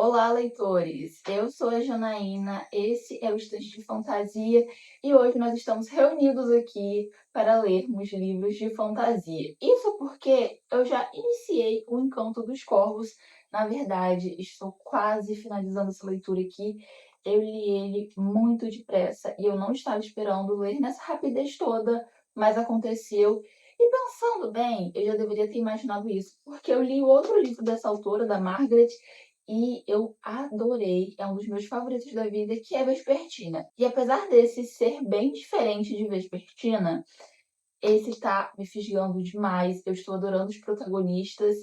Olá, leitores! Eu sou a Janaína, esse é o Estante de Fantasia e hoje nós estamos reunidos aqui para lermos livros de fantasia. Isso porque eu já iniciei O Encanto dos Corvos, na verdade, estou quase finalizando essa leitura aqui. Eu li ele muito depressa e eu não estava esperando ler nessa rapidez toda, mas aconteceu. E pensando bem, eu já deveria ter imaginado isso, porque eu li o outro livro dessa autora, da Margaret, e eu adorei, é um dos meus favoritos da vida, que é Vespertina. E apesar desse ser bem diferente de Vespertina, esse tá me fisgando demais. Eu estou adorando os protagonistas,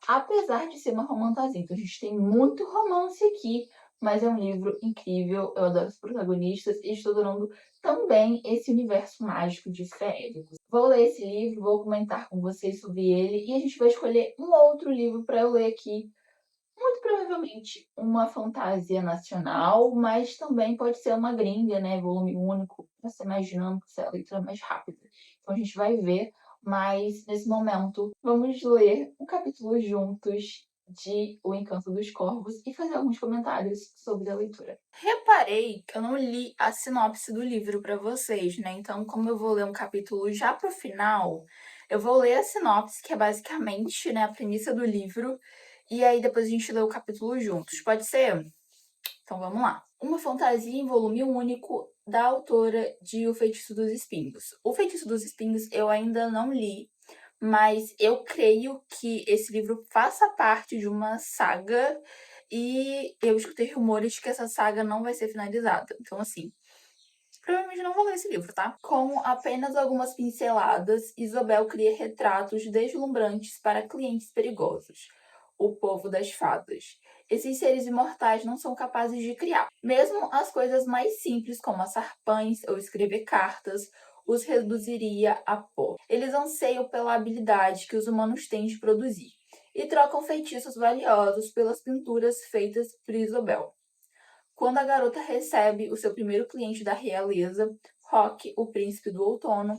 apesar de ser uma romantasia. Então a gente tem muito romance aqui, mas é um livro incrível. Eu adoro os protagonistas e estou adorando também esse universo mágico de Fénix. Vou ler esse livro, vou comentar com vocês sobre ele e a gente vai escolher um outro livro para eu ler aqui. Muito provavelmente uma fantasia nacional, mas também pode ser uma gringa, né? Volume único, para ser mais dinâmico, ser a leitura mais rápida. Então a gente vai ver, mas nesse momento vamos ler um capítulo juntos de O Encanto dos Corvos e fazer alguns comentários sobre a leitura. Reparei que eu não li a sinopse do livro para vocês, né? Então, como eu vou ler um capítulo já pro final, eu vou ler a sinopse, que é basicamente, né, a premissa do livro, e aí depois a gente lê o capítulo juntos. Pode ser? Então vamos lá. Uma fantasia em volume único da autora de O Feitiço dos Espinhos. O Feitiço dos Espinhos eu ainda não li, mas eu creio que esse livro faça parte de uma saga e eu escutei rumores de que essa saga não vai ser finalizada. Então, assim, provavelmente não vou ler esse livro, tá? Com apenas algumas pinceladas, Isobel cria retratos deslumbrantes para clientes perigosos. O povo das fadas. Esses seres imortais não são capazes de criar. Mesmo as coisas mais simples, como assar pães ou escrever cartas, os reduziria a pó. Eles anseiam pela habilidade que os humanos têm de produzir e trocam feitiços valiosos pelas pinturas feitas por Isobel. Quando a garota recebe o seu primeiro cliente da realeza, Rock, o príncipe do outono,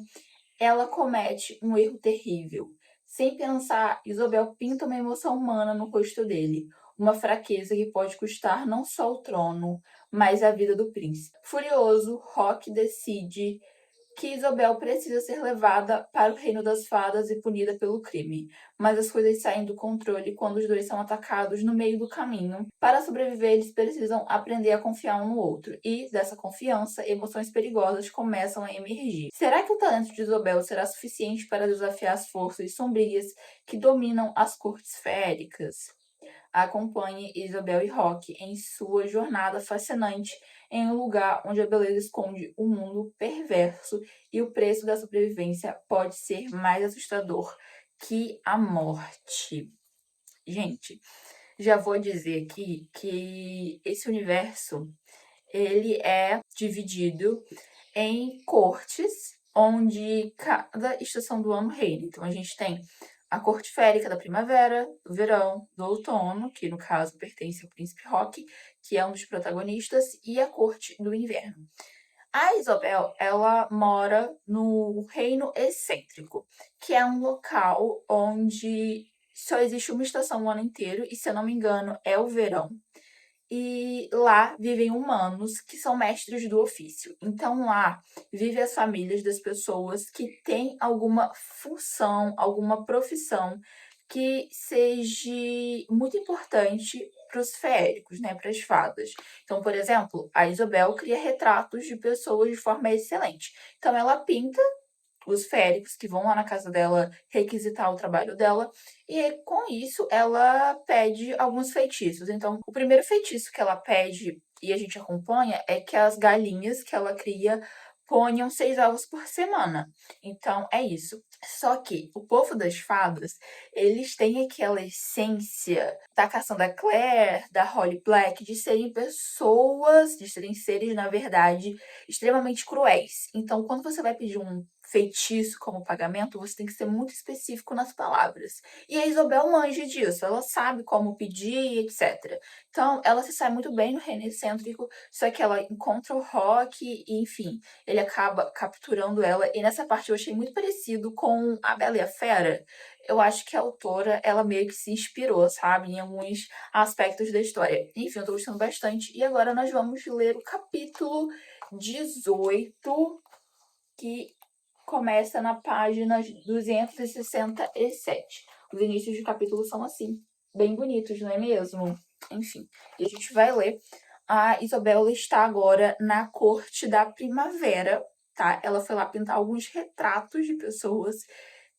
ela comete um erro terrível. Sem pensar, Isobel pinta uma emoção humana no rosto dele, uma fraqueza que pode custar não só o trono, mas a vida do príncipe. Furioso, Rock decide que Isobel precisa ser levada para o reino das fadas e punida pelo crime. Mas as coisas saem do controle quando os dois são atacados no meio do caminho. Para sobreviver, eles precisam aprender a confiar um no outro. E, dessa confiança, emoções perigosas começam a emergir. Será que o talento de Isobel será suficiente para desafiar as forças sombrias que dominam as cortes féricas? Acompanhe Isabel e Rock em sua jornada fascinante em um lugar onde a beleza esconde um mundo perverso e o preço da sobrevivência pode ser mais assustador que a morte. Gente, já vou dizer aqui que esse universo ele é dividido em cortes onde cada estação do ano reina. Então a gente tem a corte férica da primavera, do verão, do outono, que no caso pertence ao príncipe Rock, que é um dos protagonistas, e a corte do inverno. A Isabel, ela mora no Reino Excêntrico, que é um local onde só existe uma estação o ano inteiro, e se eu não me engano, é o verão. E lá vivem humanos que são mestres do ofício. Então lá vivem as famílias das pessoas que têm alguma função, alguma profissão que seja muito importante para os feéricos, né, para as fadas. Então, por exemplo, a Isobel cria retratos de pessoas de forma excelente. Então ela pinta os féricos que vão lá na casa dela requisitar o trabalho dela. E aí, com isso, ela pede alguns feitiços. Então, o primeiro feitiço que ela pede e a gente acompanha é que as galinhas que ela cria ponham 6 ovos por semana. Então, é isso. Só que o povo das fadas, eles têm aquela essência da Cassandra Clare, da Holly Black, de serem pessoas, de serem seres, na verdade, extremamente cruéis. Então, quando você vai pedir um feitiço como pagamento, você tem que ser muito específico nas palavras. E a Isobel manja disso, ela sabe como pedir, etc. Então, ela se sai muito bem no reino excêntrico, só que ela encontra o Rock e, enfim, ele acaba capturando ela. E nessa parte eu achei muito parecido com A Bela e a Fera. Eu acho que a autora, ela meio que se inspirou, sabe, em alguns aspectos da história. Enfim, eu tô gostando bastante. E agora nós vamos ler o capítulo 18, que começa na página 267. Os inícios de capítulo são assim, bem bonitos, não é mesmo? Enfim, e a gente vai ler. A Isabela está agora na corte da primavera, tá? Ela foi lá pintar alguns retratos de pessoas,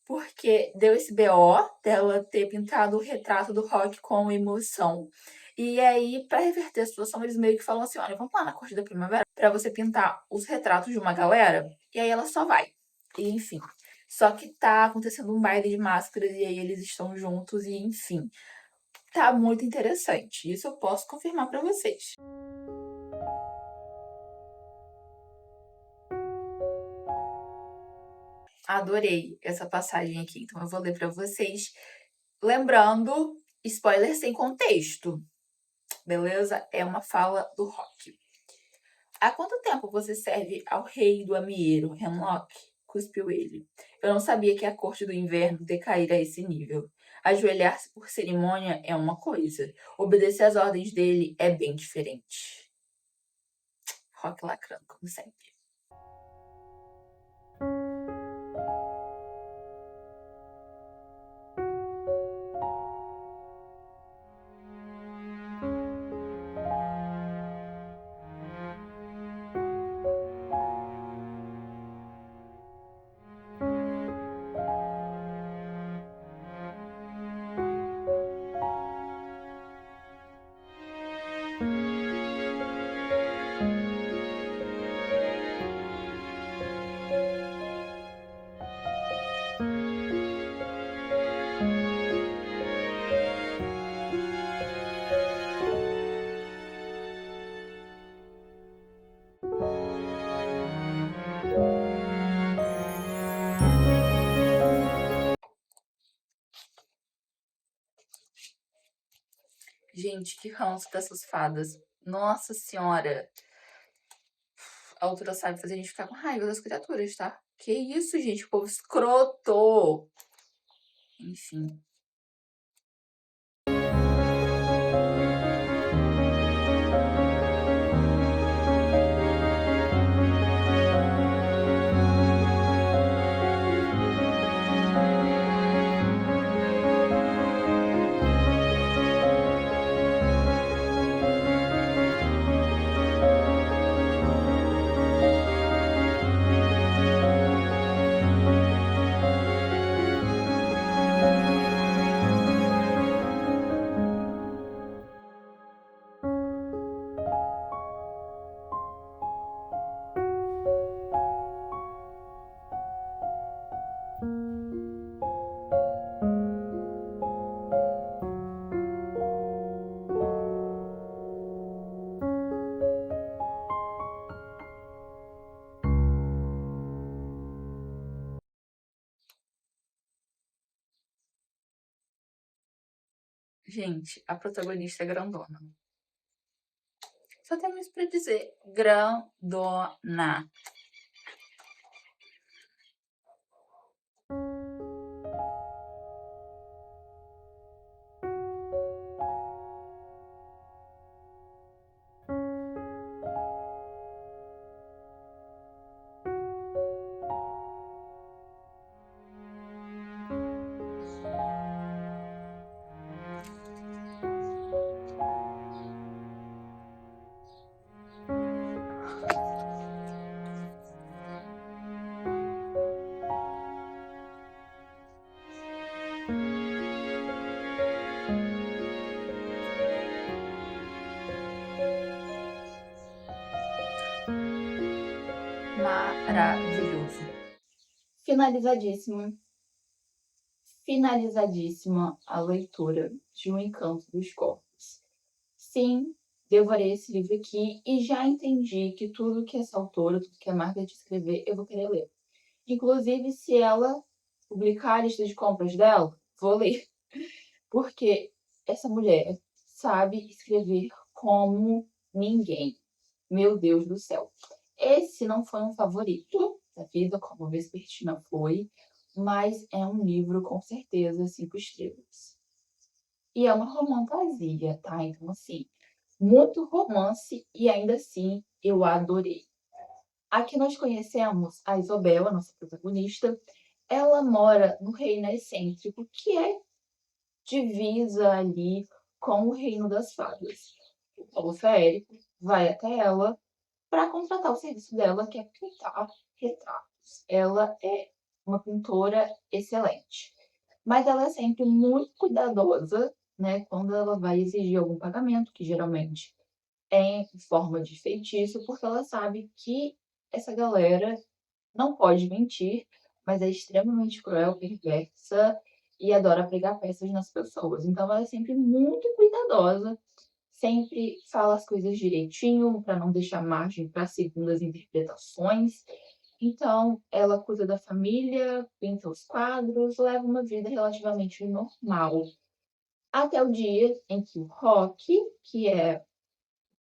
porque deu esse BO dela ter pintado o retrato do Rock com emoção. E aí, para reverter a situação, eles meio que falam assim: olha, vamos lá na corte da primavera para você pintar os retratos de uma galera. E aí ela só vai. E, enfim. Só que tá acontecendo um baile de máscaras e aí eles estão juntos e, enfim. Tá muito interessante. Isso eu posso confirmar para vocês. Adorei essa passagem aqui, então eu vou ler para vocês. Lembrando, spoiler sem contexto, beleza? É uma fala do Rock. Há quanto tempo você serve ao rei do Amieiro, Hemlock? Cuspiu ele. Eu não sabia que a corte do inverno decaíra a esse nível. Ajoelhar-se por cerimônia é uma coisa. Obedecer às ordens dele é bem diferente. Rock lacrando, como sempre. Gente, que ranço dessas fadas. Nossa senhora. A autora sabe fazer a gente ficar com raiva das criaturas, tá? Que isso, gente? O povo escroto. Enfim. Gente, a protagonista é grandona. Só tenho isso pra dizer. Grandona. Maravilhoso. Finalizadíssima. Finalizadíssima a leitura de O Encanto dos Corpos. Sim, devorei esse livro aqui e já entendi que tudo que essa autora, tudo que a Margaret escrever, eu vou querer ler. Inclusive, se ela publicar a lista de compras dela, vou ler, porque essa mulher sabe escrever como ninguém. Meu Deus do céu. Esse não foi um favorito da vida, como Vespertina foi, mas é um livro com certeza 5 estrelas. E é uma romantasia, tá? Então, assim, muito romance e ainda assim eu adorei. Aqui nós conhecemos a Isobel, a nossa protagonista. Ela mora no reino excêntrico, que é divisa ali com o reino das fadas. O Paulo Férrico vai até ela para contratar o serviço dela, que é pintar retratos. Ela é uma pintora excelente, mas ela é sempre muito cuidadosa, né, quando ela vai exigir algum pagamento, que geralmente é em forma de feitiço, porque ela sabe que essa galera não pode mentir, mas é extremamente cruel, perversa e adora pregar peças nas pessoas. Então ela é sempre muito cuidadosa, sempre fala as coisas direitinho para não deixar margem para segundas interpretações. Então ela cuida da família, pinta os quadros, leva uma vida relativamente normal. Até o dia em que o Rock, que é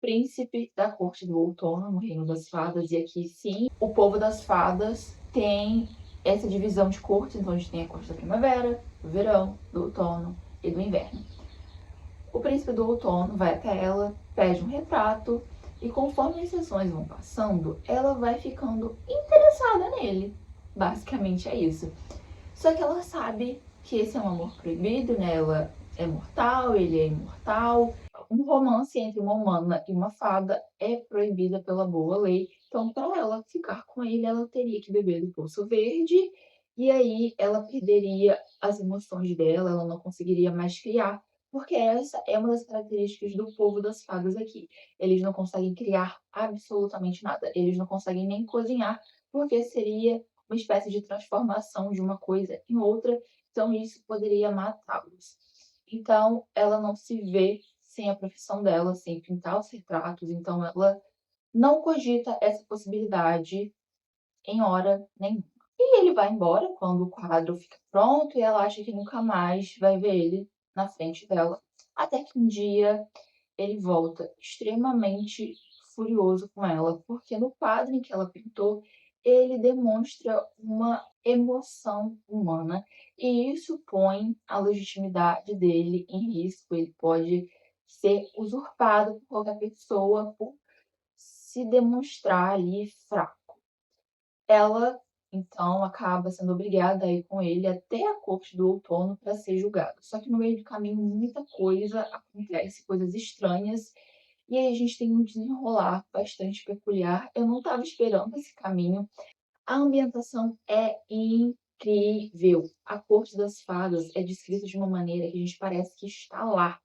príncipe da corte do outono no reino das fadas, e aqui sim, o povo das fadas tem essa divisão de cortes, então a gente tem a corte da primavera, do verão, do outono e do inverno. O príncipe do outono vai até ela, pede um retrato, e conforme as sessões vão passando, ela vai ficando interessada nele. Basicamente é isso. Só que ela sabe que esse é um amor proibido, né? Ela é mortal, ele é imortal. Um romance entre uma humana e uma fada é proibida pela boa lei. Então, para ela ficar com ele, ela teria que beber do Poço Verde. E aí ela perderia as emoções dela, ela não conseguiria mais criar. Porque essa é uma das características do povo das fadas aqui. Eles não conseguem criar absolutamente nada. Eles não conseguem nem cozinhar, porque seria uma espécie de transformação de uma coisa em outra, então isso poderia matá-los. Então, ela não se vê sem a profissão dela, sem pintar os retratos, então ela não cogita essa possibilidade em hora nenhuma. E ele vai embora quando o quadro fica pronto e ela acha que nunca mais vai ver ele na frente dela. Até que um dia ele volta extremamente furioso com ela, porque no quadro em que ela pintou, ele demonstra uma emoção humana e isso põe a legitimidade dele em risco. Ele pode ser usurpado por qualquer pessoa por se demonstrar ali fraco. Ela, então, acaba sendo obrigada a ir com ele até a corte do outono para ser julgada. Só que no meio do caminho muita coisa acontece, coisas estranhas, e aí a gente tem um desenrolar bastante peculiar. Eu não estava esperando esse caminho. A ambientação é incrível. A corte das fadas é descrita de uma maneira que a gente parece que está lá.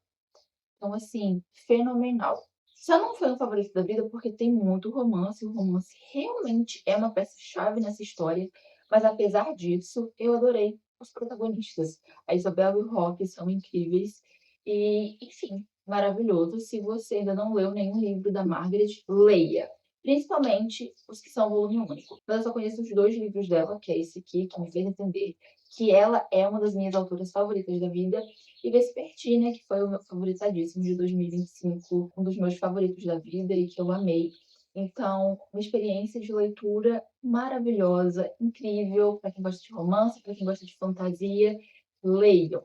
Então, assim, fenomenal. Só não foi um favorito da vida porque tem muito romance. O romance realmente é uma peça-chave nessa história. Mas apesar disso, eu adorei os protagonistas. A Isabel e o Rock são incríveis. E, enfim, maravilhoso. Se você ainda não leu nenhum livro da Margaret, leia. Principalmente os que são volume único. Mas eu só conheço os 2 livros dela, que é esse aqui, que me fez entender que ela é uma das minhas autoras favoritas da vida, e Vespertina, que foi o meu favoritadíssimo de 2025, um dos meus favoritos da vida e que eu amei. Então, uma experiência de leitura maravilhosa, incrível, para quem gosta de romance, para quem gosta de fantasia, leiam.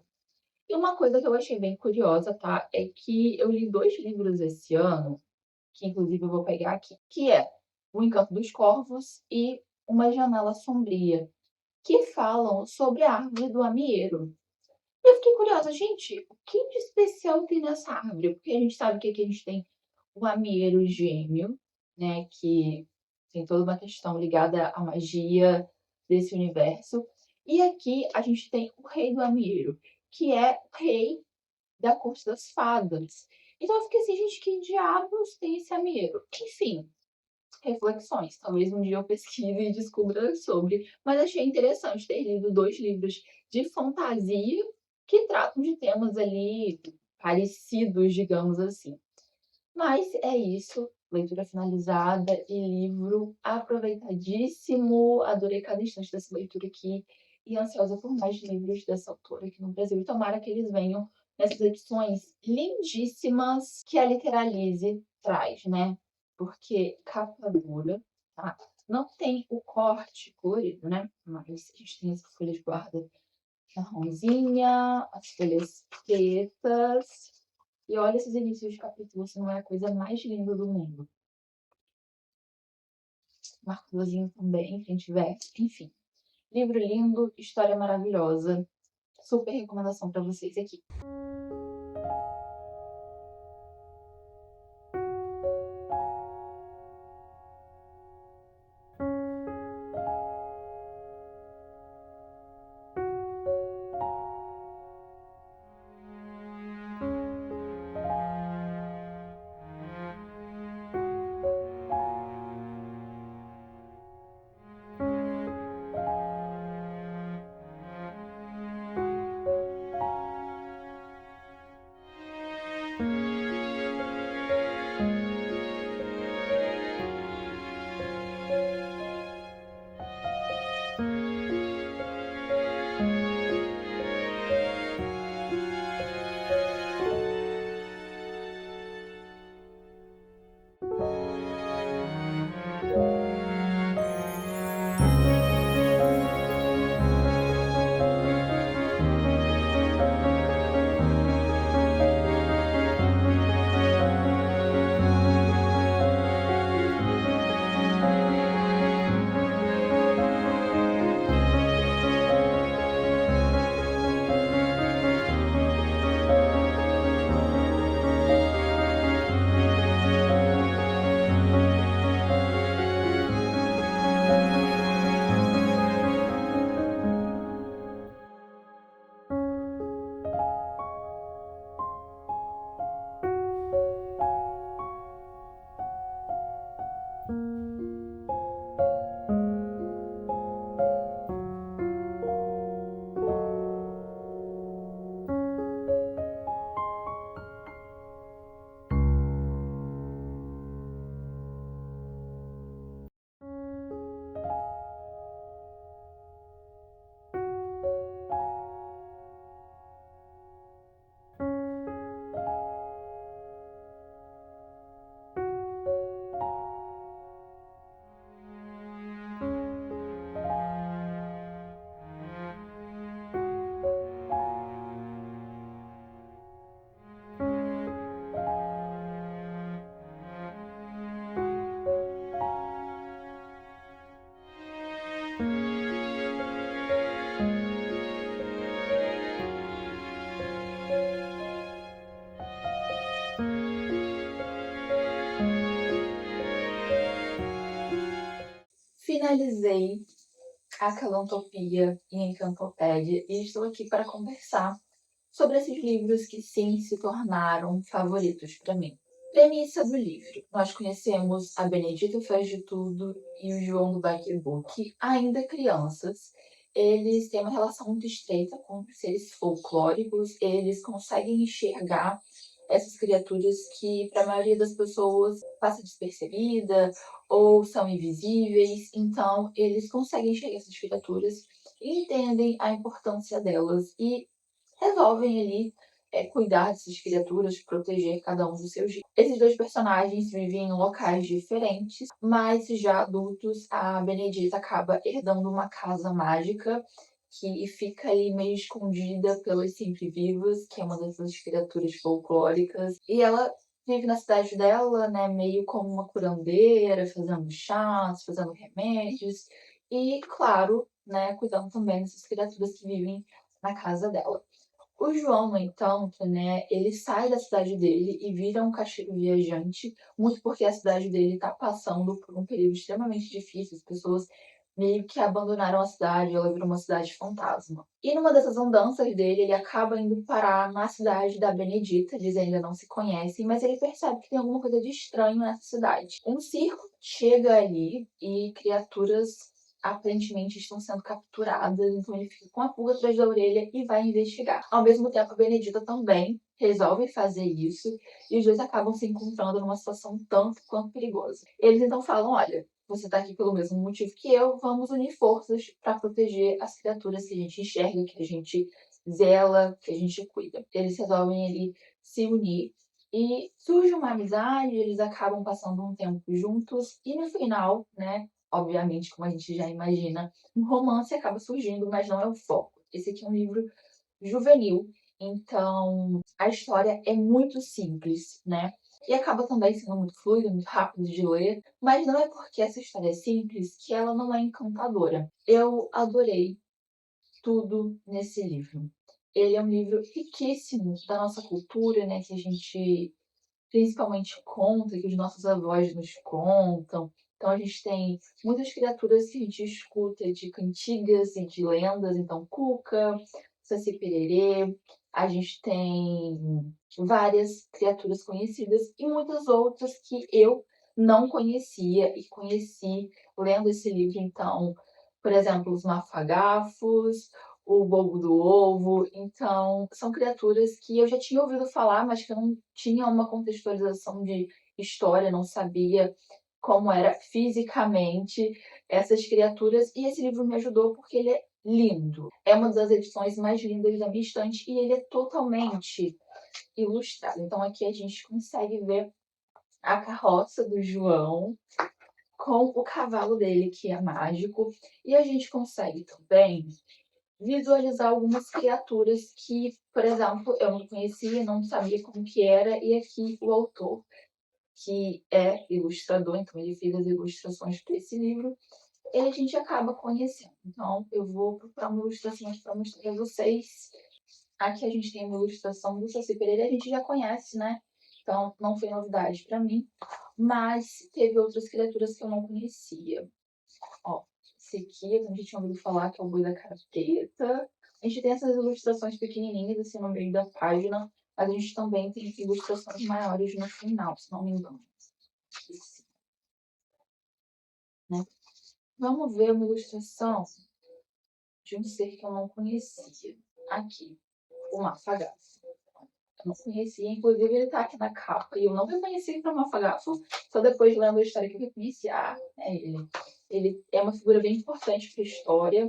E uma coisa que eu achei bem curiosa, tá? É que eu li 2 livros esse ano, que inclusive eu vou pegar aqui, que é O Encanto dos Corvos e Uma Janela Sombria, que falam sobre a árvore do amieiro. Eu fiquei curiosa, gente, o que de especial tem nessa árvore? Porque a gente sabe que aqui a gente tem o amieiro gêmeo, né, que tem toda uma questão ligada à magia desse universo. E aqui a gente tem o rei do amieiro, que é o rei da corte das fadas. Então eu fiquei assim, gente, que diabos tem esse amieiro? Enfim, reflexões. Talvez um dia eu pesquise e descubra sobre. Mas achei interessante ter lido 2 livros de fantasia que tratam de temas ali parecidos, digamos assim. Mas é isso. leitura finalizada e livro aproveitadíssimo. Adorei cada instante dessa leitura aqui e ansiosa por mais livros dessa autora aqui no Brasil. E tomara que eles venham nessas edições lindíssimas que a Literalize traz, né? Porque capa dura, tá? Não tem o corte colorido, né? Mas a gente tem essa folha de guarda marronzinha, as folhas pretas. E olha esses inícios de capítulo, se não é a coisa mais linda do mundo. Marcozinho também, frente e verso, enfim. Livro lindo, história maravilhosa. Super recomendação para vocês aqui. Finalizei Acalantopia e Encantopédia e estou aqui para conversar sobre esses livros que sim se tornaram favoritos para mim. Premissa do livro. Nós conhecemos a Benedita Faz de Tudo e o João do Baquebook ainda crianças. Eles têm uma relação muito estreita com seres folclóricos, eles conseguem enxergar essas criaturas que para a maioria das pessoas passa despercebida ou são invisíveis, então eles conseguem enxergar essas criaturas e entendem a importância delas e resolvem ali cuidar dessas criaturas, proteger cada um dos seus jeitos. Esses dois personagens vivem em locais diferentes, mas já adultos, a Benedita acaba herdando uma casa mágica que fica ali meio escondida pelas sempre-vivas, que é uma dessas criaturas folclóricas, e ela vive na cidade dela, né, meio como uma curandeira, fazendo chás, fazendo remédios, e, claro, né, cuidando também dessas criaturas que vivem na casa dela. O João, no entanto, né, ele sai da cidade dele e vira um caixeiro viajante, muito porque a cidade dele está passando por um período extremamente difícil, as pessoas meio que abandonaram a cidade, ela virou uma cidade fantasma. E numa dessas andanças dele, ele acaba indo parar na cidade da Benedita, eles ainda não se conhecem, mas ele percebe que tem alguma coisa de estranho nessa cidade. Um circo chega ali e criaturas aparentemente estão sendo capturadas, então ele fica com a pulga atrás da orelha e vai investigar. Ao mesmo tempo, a Benedita também resolve fazer isso, e os dois acabam se encontrando numa situação tanto quanto perigosa. Eles então falam, olha, você tá aqui pelo mesmo motivo que eu, vamos unir forças para proteger as criaturas que a gente enxerga, que a gente zela, que a gente cuida. Eles resolvem ali se unir e surge uma amizade, eles acabam passando um tempo juntos e no final, né, obviamente, como a gente já imagina, um romance acaba surgindo, mas não é o foco. Esse aqui é um livro juvenil, então a história é muito simples, né? E acaba também sendo muito fluido, muito rápido de ler, mas não é porque essa história é simples que ela não é encantadora. Eu adorei tudo nesse livro. Ele é um livro riquíssimo da nossa cultura, né, que a gente principalmente conta, que os nossos avós nos contam. Então a gente tem muitas criaturas que a gente escuta de cantigas e de lendas, então Cuca, Saci Pererê, a gente tem várias criaturas conhecidas e muitas outras que eu não conhecia e conheci lendo esse livro. Então, por exemplo, os mafagafos, o bobo do ovo. Então, são criaturas que eu já tinha ouvido falar, mas que eu não tinha uma contextualização de história, não sabia como era fisicamente essas criaturas. E esse livro me ajudou porque ele é lindo. É uma das edições mais lindas da minha estante e ele é totalmente ilustrado. Então, aqui a gente consegue ver a carroça do João com o cavalo dele, que é mágico, e a gente consegue também visualizar algumas criaturas que, por exemplo, eu não conhecia, não sabia como que era, e aqui o autor, que é ilustrador, então ele fez as ilustrações para esse livro, ele a gente acaba conhecendo. Então, eu vou procurar uma ilustração aqui para mostrar para vocês. Aqui a gente tem uma ilustração do Saci Pereira, a gente já conhece, né? Então, não foi novidade para mim, mas teve outras criaturas que eu não conhecia. Ó, esse aqui a gente tinha ouvido falar que é o boi da carteta. A gente tem essas ilustrações pequenininhas assim no meio da página, mas a gente também tem ilustrações maiores no final, se não me engano. Esse, né? Vamos ver uma ilustração de um ser que eu não conhecia. Aqui, o Mafagafo. Eu não conhecia, inclusive ele tá aqui na capa. E eu não reconheci para o Mafagafo, só depois lendo a história que eu reconheci. Ah, é ele. Ele é uma figura bem importante para a história.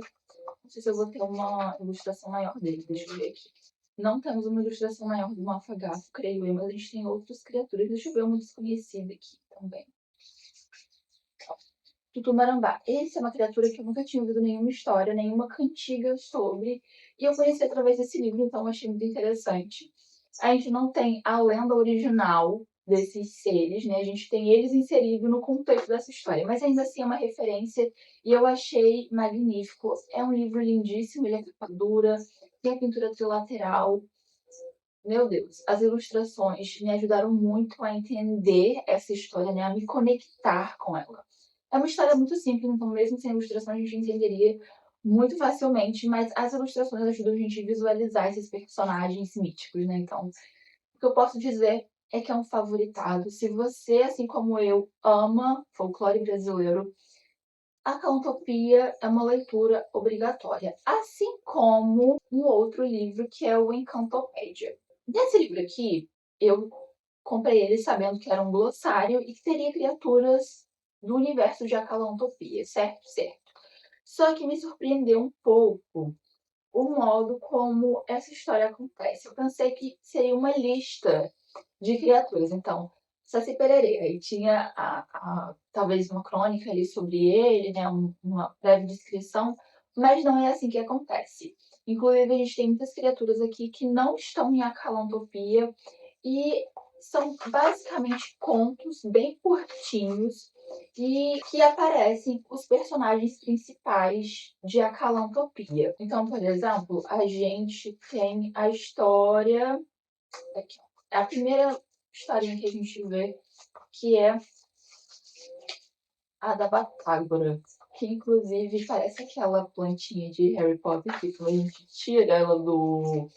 Não sei se eu vou ter uma ilustração maior dele, deixa eu ver aqui. Não temos uma ilustração maior do Mafagafo, creio eu, mas a gente tem outras criaturas. Deixa eu ver uma desconhecida aqui também. Tutumarambá. Esse é uma criatura que eu nunca tinha ouvido nenhuma história, nenhuma cantiga sobre. E eu conheci através desse livro, então eu achei muito interessante. A gente não tem a lenda original desses seres, né? A gente tem eles inseridos no contexto dessa história, mas ainda assim é uma referência e eu achei magnífico. É um livro lindíssimo, ele é capa dura, tem a pintura trilateral. Meu Deus, as ilustrações me ajudaram muito a entender essa história, né? A me conectar com ela. É uma história muito simples, então mesmo sem ilustrações a gente entenderia muito facilmente, mas as ilustrações ajudam a gente a visualizar esses personagens míticos, né? Então, o que eu posso dizer é que é um favoritado. Se você, assim como eu, ama folclore brasileiro, a Cantopia é uma leitura obrigatória, assim como um outro livro que é o Encantopédia. Nesse livro aqui, eu comprei ele sabendo que era um glossário e que teria criaturas do universo de Acalantopia, certo? Certo. Só que me surpreendeu um pouco o modo como essa história acontece. Eu pensei que seria uma lista de criaturas. Então, Saci Pererê, aí tinha talvez uma crônica ali sobre ele, né, uma breve descrição, mas não é assim que acontece. Inclusive, a gente tem muitas criaturas aqui que não estão em Acalantopia e são basicamente contos bem curtinhos e que aparecem os personagens principais de Acalantopia. Então, por exemplo, a gente tem a história. Aqui, ó. É a primeira historinha que a gente vê, que é a da Batágora. Que inclusive parece aquela plantinha de Harry Potter que quando a gente tira ela do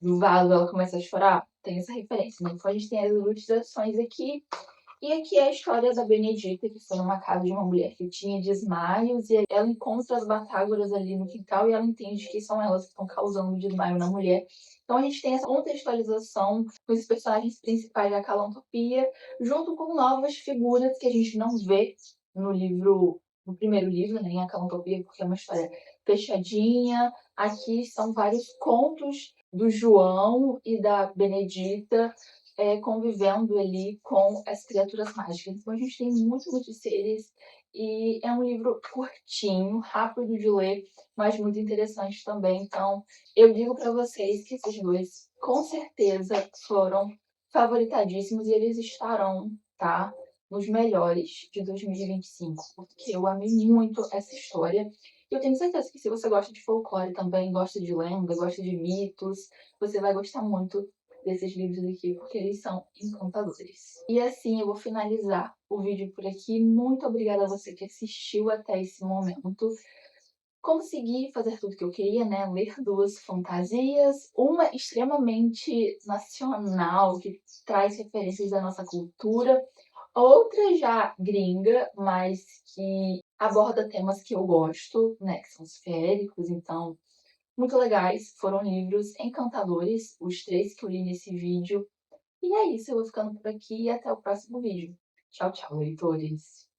vaso ela começa a chorar. Tem essa referência, né? Então a gente tem as ilustrações aqui E aqui é a história da Benedita, que foi numa casa de uma mulher que tinha desmaios, e ela encontra as batágoras ali no quintal e ela entende que são elas que estão causando o desmaio na mulher. Então a gente tem essa contextualização com os personagens principais da Calantopia, junto com novas figuras que a gente não vê no livro, no primeiro livro, né, em A Calantopia, porque é uma história fechadinha. Aqui são vários contos do João e da Benedita convivendo ali com as criaturas mágicas. Então a gente tem muitos seres e é um livro curtinho, rápido de ler, mas muito interessante também. Então eu digo para vocês que esses dois com certeza foram favoritadíssimos e eles estarão, tá? Nos melhores de 2025, porque eu amei muito essa história. E eu tenho certeza que se você gosta de folclore também, gosta de lenda, gosta de mitos, você vai gostar muito desses livros aqui, porque eles são encantadores. E assim eu vou finalizar o vídeo por aqui. Muito obrigada a você que assistiu até esse momento. Consegui fazer tudo que eu queria, né? Ler duas fantasias, uma extremamente nacional, que traz referências da nossa cultura, outra já gringa, mas que aborda temas que eu gosto, né? Que são os féricos, então muito legais, foram livros encantadores, os três que eu li nesse vídeo. E é isso, eu vou ficando por aqui e até o próximo vídeo. Tchau, tchau, leitores!